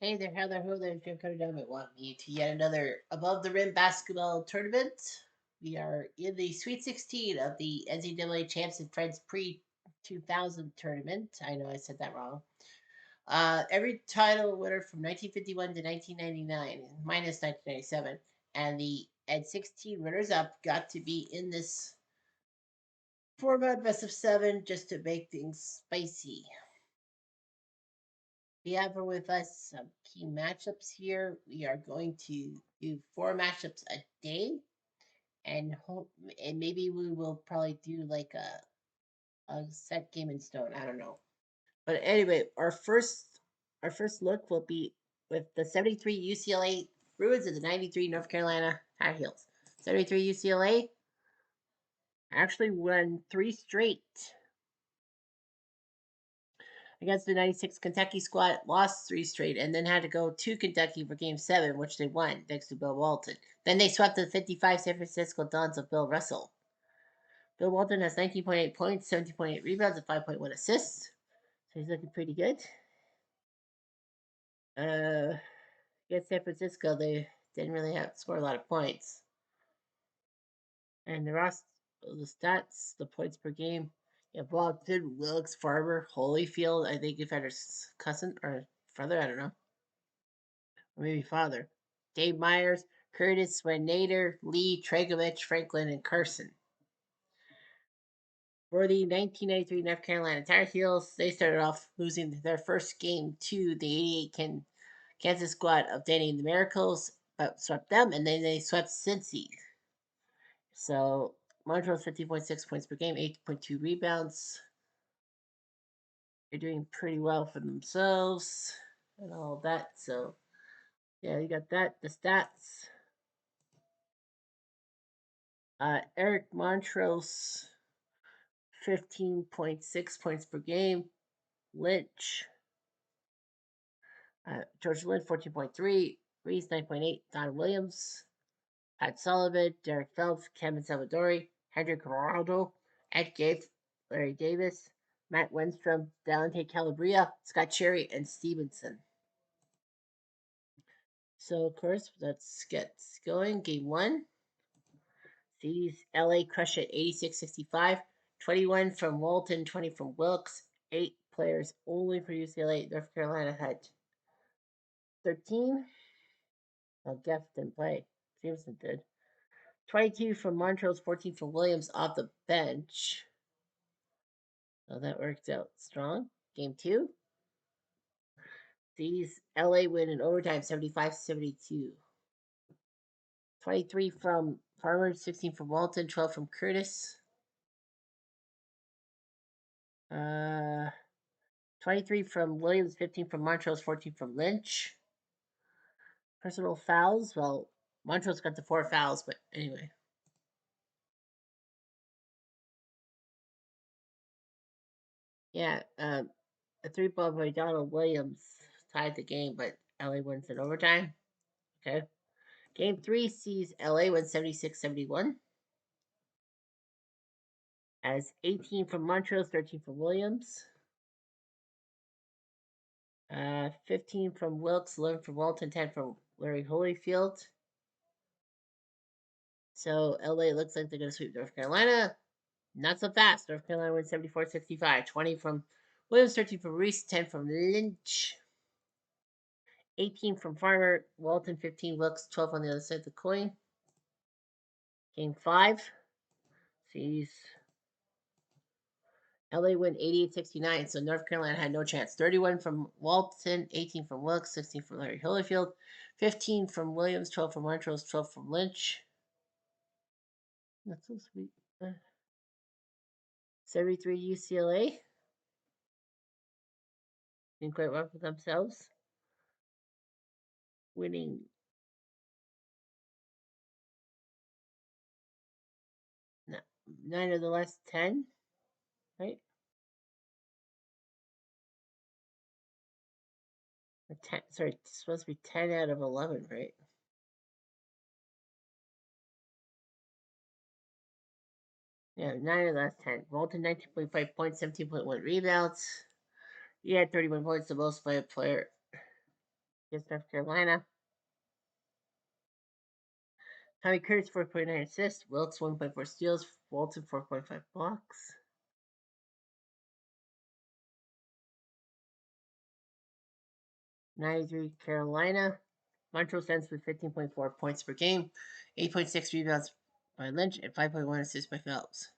Hey there, how there, ho there, Jim Cutter Diamond. Welcome you to yet another Above the Rim basketball tournament. We are in the Sweet 16 of the NCAA Champs and Friends pre 2000 tournament. I know I said that wrong. Every title winner from 1951 to 1999, minus 1997, and the N16 runners up got to be in this format best of seven just to make things spicy. We have with us some key matchups here. We are going to do four matchups a day, and and maybe we will probably do like a set game in stone. I don't know, but anyway, our first look will be with the 73 UCLA Bruins and the 93 North Carolina Tar Heels. 73 UCLA actually won three straight against the 96 Kentucky squad, lost three straight, and then had to go to Kentucky for game seven, which they won thanks to Bill Walton. Then they swept the 55 San Francisco Dons of Bill Russell. Bill Walton has 19.8 points, 17.8 rebounds, and 5.1 assists. So he's looking pretty good. Against San Francisco, they didn't really have to score a lot of points. And the stats, the points per game. Yeah, Walton, Wilkes, Farmer, Holyfield. I think if had her cousin or brother, I don't know. Or maybe father. Dave Myers, Curtis, Nader, Lee, Tregovich, Franklin, and Carson. For the 1993 North Carolina Tar Heels, they started off losing their first game to the 88 Kansas squad of Danny and the Miracles, but swept them, and then they swept Cincy. So Montreal's 15.6 points per game, 8.2 rebounds. They're doing pretty well for themselves and all that. So yeah, you got that. The stats. Eric Montrose, 15.6 points per game. Lynch, George Lynn, 14.3. Reese, 9.8. Don Williams, Pat Sullivan, Derek Phelps, Kevin Salvadori, Hendrik Geraldo, Ed Gates, Larry Davis, Matt Wenstrom, Dante Calabria, Scott Cherry, and Stevenson. So, of course, let's get going. Game one. These LA crush at 86-65. 21 from Walton, 20 from Wilkes. 8 players only for UCLA. North Carolina had 13. Well, Geff didn't play. Stevenson did. 22 from Montrose, 14 from Williams off the bench. So that worked out strong. Game two. These LA win in overtime 75-72. 23 from Farmer, 16 from Walton, 12 from Curtis. 23 from Williams, 15 from Montrose, 14 from Lynch. Personal fouls. Well, Montrose got the 4 fouls, but anyway. Yeah, a 3 ball by Donald Williams tied the game, but LA wins in overtime. Okay. Game 3 sees LA win 76-71. As 18 from Montrose, 13 from Williams. 15 from Wilkes, 11 from Walton, 10 from Larry Holyfield. So LA looks like they're going to sweep North Carolina. Not so fast. North Carolina wins 74-65. 20 from Williams, 13 from Reese, 10 from Lynch. 18 from Farmer, Walton, 15, Wilkes, 12 on the other side of the coin. Game 5 sees LA win 88-69, so North Carolina had no chance. 31 from Walton, 18 from Wilkes, 16 from Larry Holyfield, 15 from Williams, 12 from Montrose, 12 from Lynch. That's so sweet. 73 UCLA. Doing quite well for themselves. Winning 9 of the last 10, right? 10, sorry, it's supposed to be 10 out of 11, right? Yeah, 9 of the last 10. Walton, 19.5 points, 17.1 rebounds. He had 31 points, the most by a player against North Carolina. Tommy Curtis, 4.9 assists. Wilkes, 1.4 steals. Walton, 4.5 blocks. '93 Carolina. Montreal stands with 15.4 points per game, 8.6 rebounds by Lynch, and 5.1 assists by Phelps.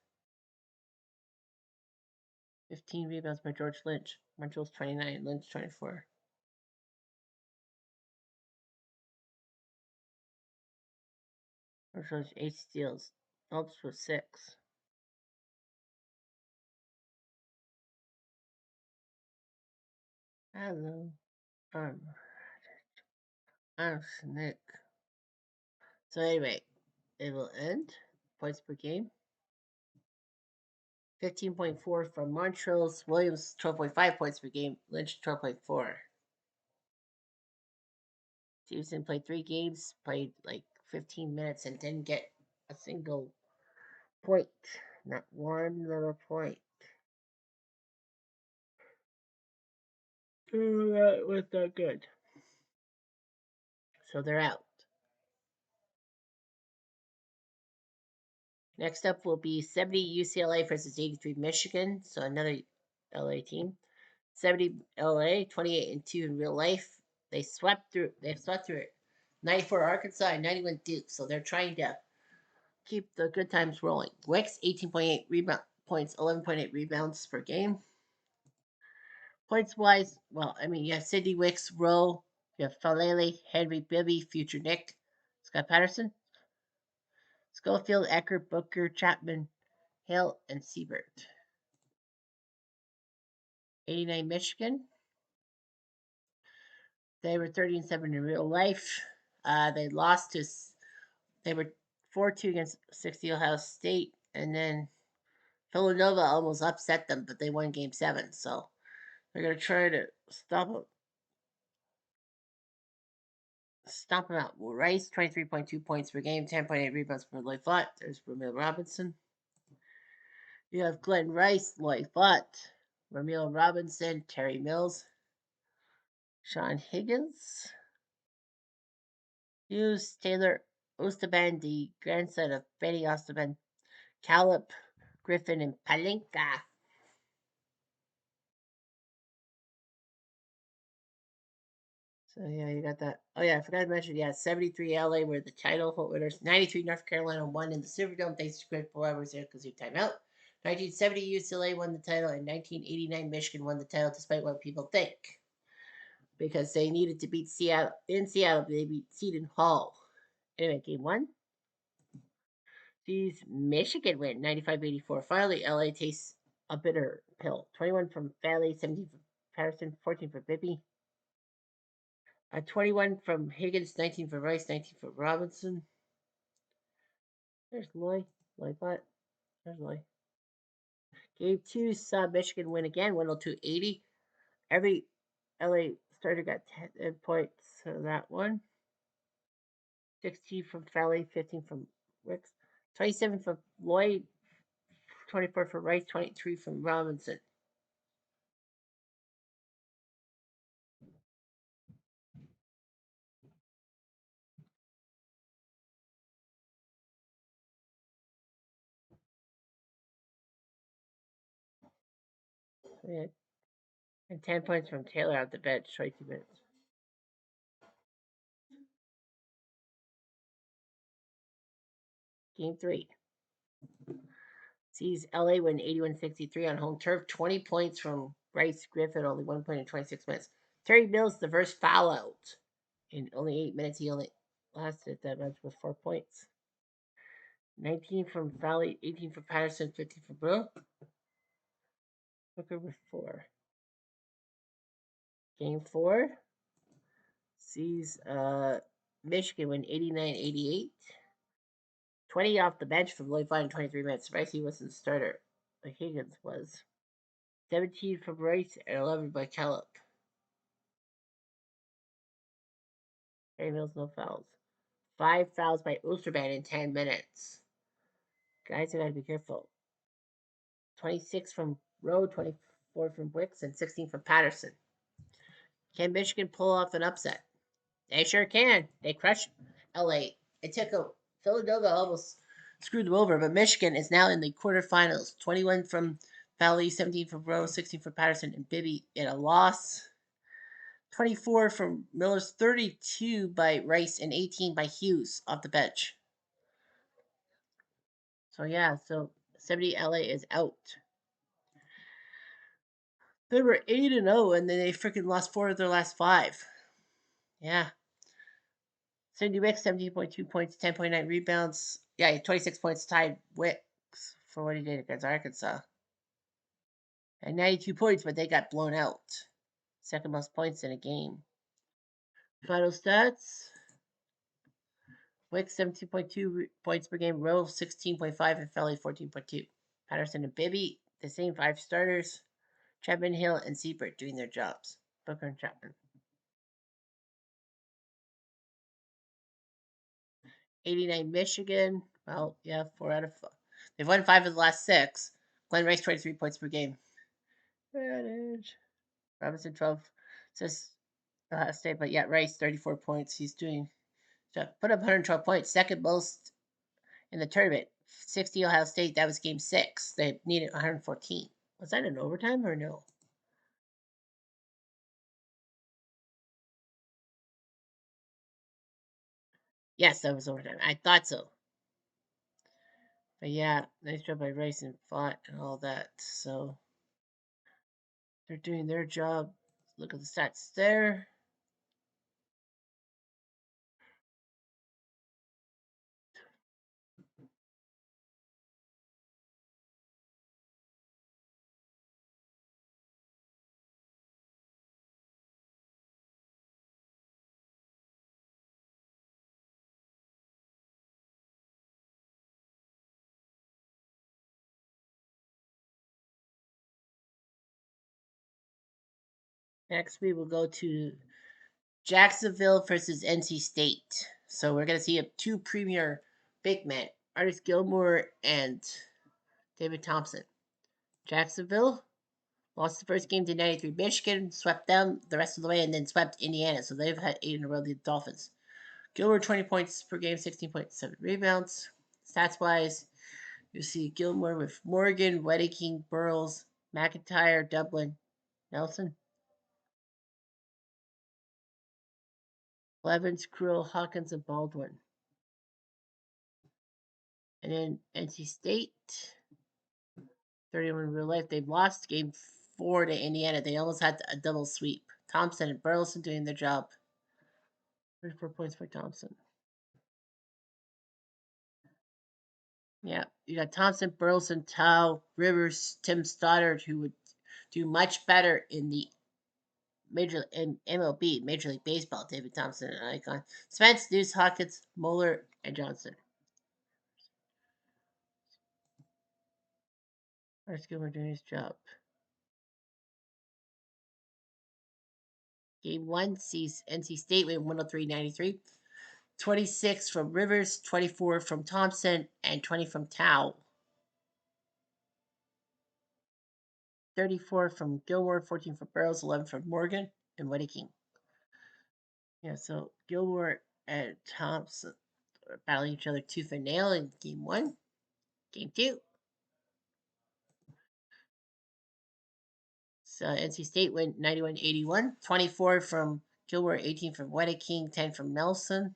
15 rebounds by George Lynch. Montreal's 29, Lynch 24. Montreal's 8 steals. Phelps with 6. Hello. I'm Nick. So anyway, it will end. Points per game. 15.4 from Montreal's. Williams 12.5 points per game. Lynch 12.4. Stevenson played 3 games, played like 15 minutes, and didn't get a single point. Not one little point. That was not good. So they're out. Next up will be 70 UCLA versus 83 Michigan. So another LA team. 70 LA, 28-2 in real life. They've swept through it. 94 Arkansas and 91 Duke. So they're trying to keep the good times rolling. Wicks, 18.8 rebound points, 11.8 rebounds per game. Points wise, well, I mean, you have Sidney Wicks, Rowe, you have Falele, Henry, Bibby, Future Nick, Scott Patterson, Schofield, Eckert, Booker, Chapman, Hill, and Siebert. 89 Michigan. They were 30-7 in real life. They lost to, they were 4-2 against 60 Ohio State, and then Villanova almost upset them, but they won Game 7. So they're going to try to stop them out. Rice, 23.2 points per game, 10.8 rebounds per Lloyd Fott. There's Ramil Robinson. You have Glenn Rice, Lloyd Fott, Ramil Robinson, Terry Mills, Sean Higgins, Hughes, Taylor Ostaban, the grandson of Betty Ostaban, Calip, Griffin, and Palinka. So yeah, you got that. Oh yeah, I forgot to mention. Yeah, 73 LA were the title winners. 93 North Carolina won in the Superdome thanks to Greg Flowers there because he timeout. 1970 UCLA won the title, and 1989 Michigan won the title, despite what people think, because they needed to beat Seattle in Seattle. They beat Seton Hall. Anyway, game 1. These Michigan win 95-84. Finally, LA tastes a bitter pill. 21 from Valley, 17 from Patterson, 14 for Bibby. 21 from Higgins, 19 for Rice, 19 for Robinson. There's Loy. Loy Butt. There's Loy. Game 2 saw Michigan win again, 102-80. Every LA starter got 10 points for that one. 16 from Valley, 15 from Wicks. 27 from Lloyd, 24 for Rice, 23 from Robinson. Yeah. And 10 points from Taylor out the bench, 22 minutes. Game 3 sees LA win 81-63 on home turf. 20 points from Bryce Griffin, only 1 point in 26 minutes. Terry Mills, the first foul out. In only 8 minutes, he only lasted that much with 4 points. 19 from Valley, 18 for Patterson, 15 for Brew. Booker with 4. Game 4 sees Michigan win 89-88. 20 off the bench from Lloyd Vine in 23 minutes. Rice wasn't the starter, but Higgins was. 17 from Rice and 11 by Calip. Harry Mills, no fouls. 5 fouls by Osterban in 10 minutes. Guys, I gotta be careful. 26 from Rowe, 24 from Wicks, and 16 from Patterson. Can Michigan pull off an upset? They sure can. They crushed LA. It took a Philadelphia almost screwed them over, but Michigan is now in the quarterfinals. 21 from Valley, 17 from Rose, 16 from Patterson, and Bibby in a loss. 24 from Miller's, 32 by Rice, and 18 by Hughes off the bench. So yeah, so 70 LA is out. They were 8-0, and then they freaking lost 4 of their last 5. Yeah. Cindy Wicks, 17.2 points, 10.9 rebounds. Yeah, 26 points tied Wicks for what he did against Arkansas. And 92 points, but they got blown out. Second most points in a game. Final stats. Wicks, 17.2 points per game. Rove, 16.5, and Felly, 14.2. Patterson and Bibby, the same 5 starters. Chapman, Hill, and Siebert doing their jobs. Booker and Chapman. 89 Michigan. Well, yeah, 4 out of 5. They've won 5 of the last 6. Glenn Rice, 23 points per game. Advantage. Robinson, 12. Says Ohio State, but yeah, Rice, 34 points. He's doing stuff. Put up 112 points. Second most in the tournament. 60 Ohio State. That was game 6. They needed 114. Was that an overtime or no? Yes, that was overtime. I thought so. But yeah, nice job by Rice and Fought and all that. So they're doing their job. Look at the stats there. Next, we will go to Jacksonville versus NC State. So we're going to see 2 premier big men, Artis Gilmore and David Thompson. Jacksonville lost the first game to 93 Michigan, swept them the rest of the way, and then swept Indiana. So they've had 8 in a row, the Dolphins. Gilmore, 20 points per game, 16.7 rebounds. Stats wise, you see Gilmore with Morgan, Wedeking, Burles, McIntyre, Dublin, Nelson, Levens, Creel, Hawkins, and Baldwin. And then NC State, 31 in real life. They lost game 4 to Indiana. They almost had a double sweep. Thompson and Burleson doing their job. 34 points for Thompson. Yeah, you got Thompson, Burleson, Tao, Rivers, Tim Stoddard, who would do much better in the in MLB, Major League Baseball. David Thompson, an icon. Spence, Deuce, Hawkins, Moeller, and Johnson. Artis Gilmore doing his job. Game 1 sees NC State win 103-93. 26 from Rivers, 24 from Thompson, and 20 from Tao. 34 from Gilmore, 14 from Burrows, 11 from Morgan, and Wedeking. Yeah, so Gilmore and Thompson are battling each other tooth and nail in game 1. Game 2. So NC State went 91-81. 24 from Gilmore, 18 from Wedeking, 10 from Nelson.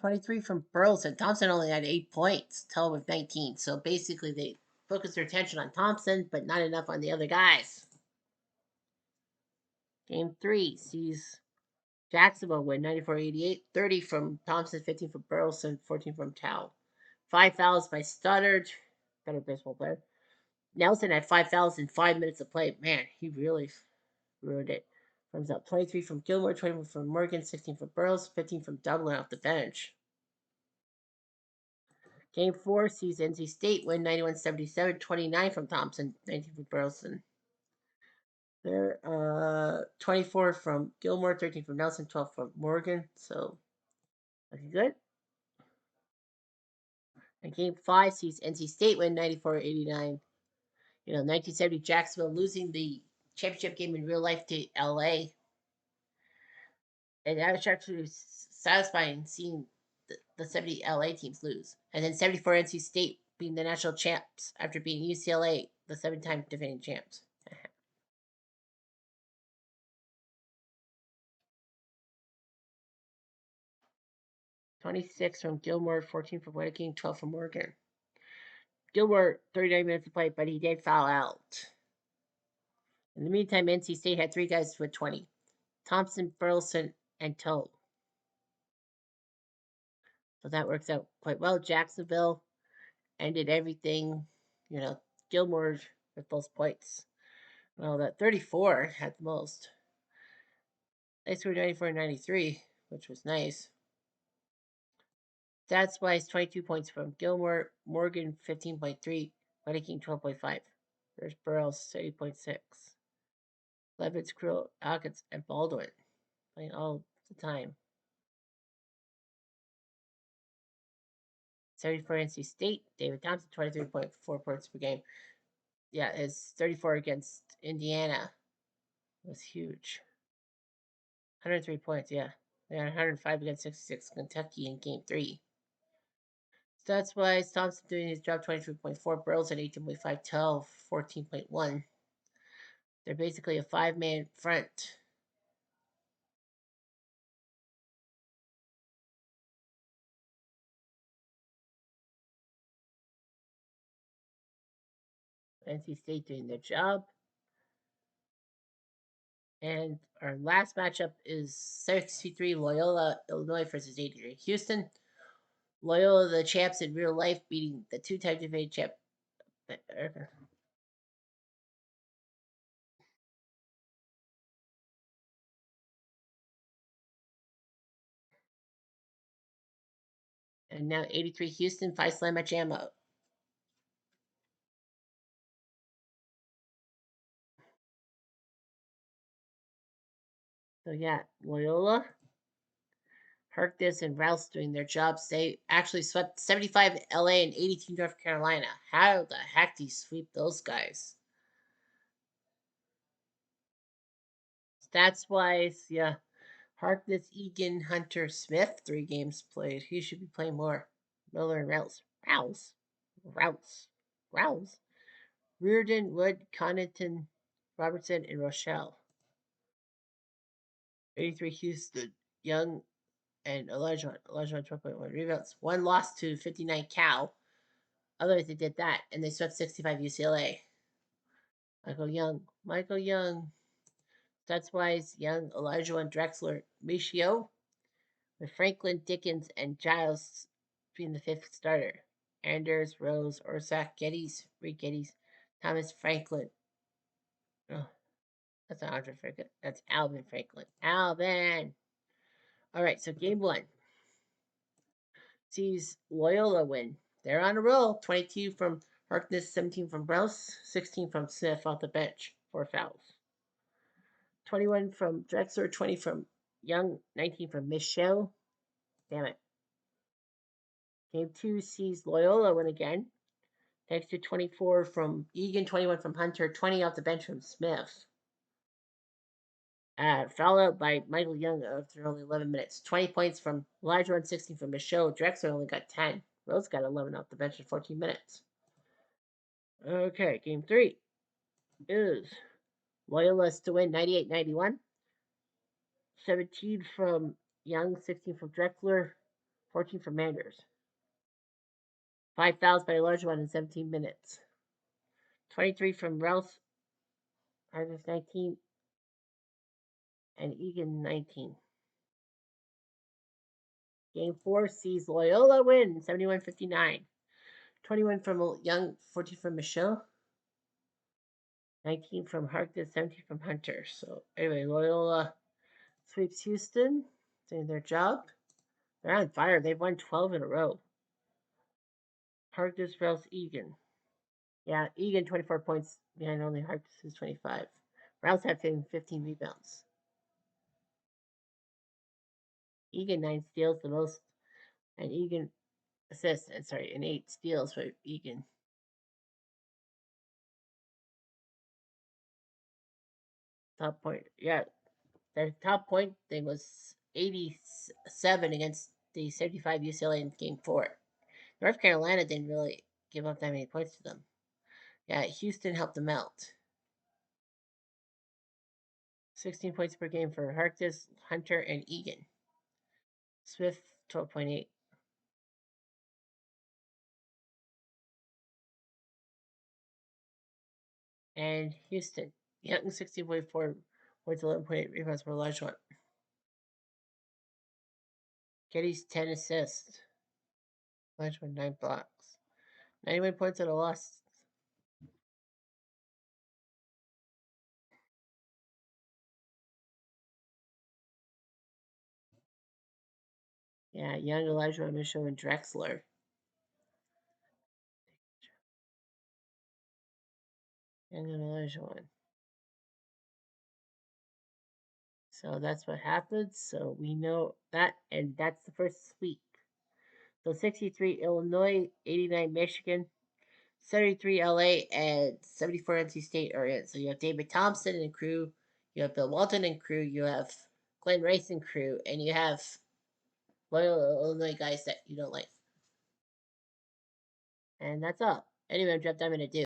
23 from Burleson. Thompson only had 8 points. Tell with 19. So basically, they focused their attention on Thompson, but not enough on the other guys. Game 3 sees Jacksonville win 94-88. 30 from Thompson, 15 from Burleson, 14 from Tao. 5 fouls by Stoddard. Better baseball player. Nelson had 5 fouls in 5 minutes of play. Man, he really ruined it. Comes up 23 from Gilmore, 21 from Morgan, 16 from Burles, 15 from Dublin off the bench. Game 4 sees NC State win 91-77, 29 from Thompson, 19 from Burleson. There, 24 from Gilmore, 13 from Nelson, 12 from Morgan. So, looking good. And Game 5 sees NC State win 94-89. 1970 Jacksonville losing the championship game in real life to LA. And I was actually satisfying seeing the 70 LA teams lose. And then 74 NC State being the national champs after being UCLA, the 7-time defending champs. 26 from Gilmore, 14 from Whitaking, 12 from Morgan. Gilmore, 39 minutes to play, but he did foul out. In the meantime, NC State had 3 guys with 20. Thompson, Burleson, and Toe. So that works out quite well. Jacksonville ended everything. You know, Gilmore with those points. Well, that 34 had the most. They scored 94 and 93, which was nice. Stats wise, 22 points from Gilmore, Morgan 15.3, Whitaking 12.5. There's Burrows 30.6. Levitz, Krill, Hawkins, and Baldwin playing all the time. 74 NC State, David Thompson 23.4 points per game. Yeah, his 34 against Indiana was huge. 103 points, yeah. They had 105 against 66 Kentucky in game 3. Stats wise, Thompson doing his job 23.4, Burrows at 18.5, Tell 14.1. They're basically a 5-man front. NC State doing their job. And our last matchup is 63 Loyola, Illinois versus 83 Houston. Loyola, the champs in real life, beating the 2-time defending champ. And now 83 Houston, 5 slam at ammo. So yeah, Loyola, Harkness, and Rouse doing their jobs. They actually swept 75 LA and 82 North Carolina. How the heck do you sweep those guys? Stats wise, yeah. Harkness, Egan, Hunter, Smith, 3 games played. He should be playing more. Miller and Rouse. Rouse. Reardon, Wood, Connaughton, Robertson, and Rochelle. 83 Houston, Young, and Elijah 12.1 rebounds. 1 loss to 59 Cal. Otherwise, they did that, and they swept 65 UCLA. Michael Young. Stats wise, Young, Elijah, and Drexler. Michio, with Franklin, Dickens, and Giles being the 5th starter. Anders, Rose, Orsak, Reed Geddes, Thomas Franklin. Oh, that's not Andre Franklin. That's Alvin Franklin. Alvin! Alright, so game 1 sees Loyola win. They're on a roll. 22 from Harkness, 17 from Browse, 16 from Smith off the bench. 4 fouls. 21 from Drexler, 20 from Young, 19 from Michelle. Damn it. Game 2 sees Loyola win again. Thanks to 24 from Egan, 21 from Hunter, 20 off the bench from Smith. Foul out by Michael Young after only 11 minutes. 20 points from Elijah and 16 from Michelle. Drexler only got 10. Rose got 11 off the bench in 14 minutes. Okay, game 3 is Loyalists to win 98-91. 17 from Young, 16 from Drexler, 14 from Manders. 5 fouls by Elijah in 17 minutes. 23 from Rouse, Harvest 19, and Egan 19. Game 4 sees Loyola win 71-59. 21 from Young, 14 from Michelle, 19 from Harkness, 17 from Hunter. So anyway, Loyola sweeps Houston, doing their job. They're on fire. They've won 12 in a row. Harkness, Rouse, Egan. Yeah, Egan 24 points behind only Harkness is 25. Rouse had 15 rebounds. Egan 9 steals the most, and Egan assists, and 8 steals for Egan. Top point, yeah. Their top point thing was 87 against the 75 UCLA in game four. North Carolina didn't really give up that many points to them. Yeah, Houston helped them out. 16 points per game for Harkness, Hunter, and Egan. Smith, 12.8. And Houston, Young, 16.4 points, 11.8 rebounds for Elijah. Getty's 10 assists. Elijah, 9 blocks. 91 points at a loss. Yeah, Young, Elijah, Mitchell, and Drexler. Young and Elijah. So that's what happens. So we know that, and that's the first sweep. So 63 Illinois, 89 Michigan, 73 LA, and 74 NC State are in. So you have David Thompson and crew, you have Bill Walton and crew, you have Glenn Rice and crew, and you have loyal Illinois guys that you don't like. And that's all. Anyway, I'm Jeff Diamond to do.